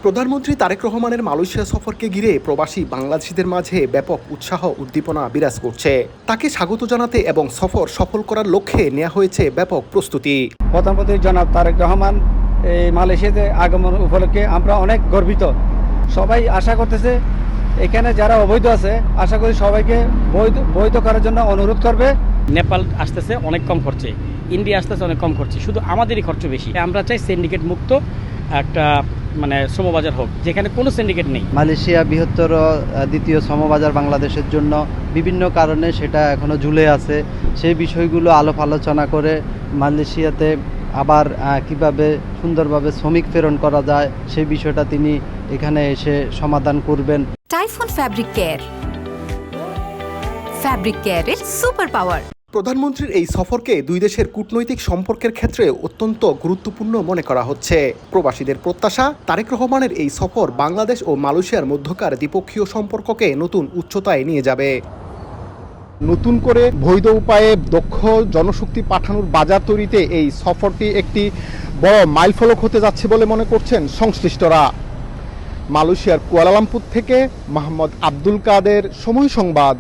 প্রধানমন্ত্রী তারেক রহমানের মালয়েশিয়া সফরকে ঘিরে প্রবাসী বাংলাদেশিদের মাঝে ব্যাপক উৎসাহ উদ্দীপনা বিরাজ করছে। তাকে স্বাগত জানাতে এবং সফর সফল করার লক্ষ্যে নেওয়া হয়েছে ব্যাপক প্রস্তুতি। প্রধানমন্ত্রী জনাব তারেক রহমান এই মালয়েশিয়াতে আগমন উপলক্ষে আমরা অনেক গর্বিত। সবাই আশা করতেছে এখানে যারা অবৈধ আছে আশা করি সবাইকে বৈধ করার জন্য অনুরোধ করবে। নেপাল আসতেছে অনেক কম খরচে, ইন্ডিয়া আসতেছে অনেক কম খরচে, শুধু আমাদেরই খরচ বেশি। আমরা চাই সিন্ডিকেট মুক্ত একটা শ্রমবাজার হোক, যেখানে কোনো সিন্ডিকেট নেই। মালয়েশিয়া বৃহত্তর দ্বিতীয় শ্রমবাজার বাংলাদেশের জন্য বিভিন্ন কারণে সেটা এখনো ঝুলে আছে। সেই বিষয়গুলো আলাপ আলোচনা করে মালয়েশিয়াতে আবার কিভাবে সুন্দরভাবে শ্রমিক প্রেরণ করা যায় সেই বিষয়টা তিনি এখানে এসে সমাধান করবেন। টাইফুন ফ্যাব্রিক কেয়ারের সুপার পাওয়ার। প্রধানমন্ত্রীর এই সফরকে দুই দেশের কূটনৈতিক সম্পর্কের ক্ষেত্রে অত্যন্ত গুরুত্বপূর্ণ মনে করা হচ্ছে। প্রবাসীদের প্রত্যাশা, তারেক রহমানের এই সফর বাংলাদেশ ও মালয়েশিয়ার মধ্যকার দ্বিপক্ষীয় সম্পর্ককে নতুন উচ্চতায় নিয়ে যাবে। নতুন করে বৈধ উপায়ে দক্ষ জনশক্তি পাঠানোর বাজার তৈরিতে এই সফরটি একটি বড় মাইলফলক হতে যাচ্ছে বলে মনে করছেন সংশ্লিষ্টরা। মালয়েশিয়ার কুয়ালালামপুর থেকে মোহাম্মদ আব্দুল কাদের, সময় সংবাদ।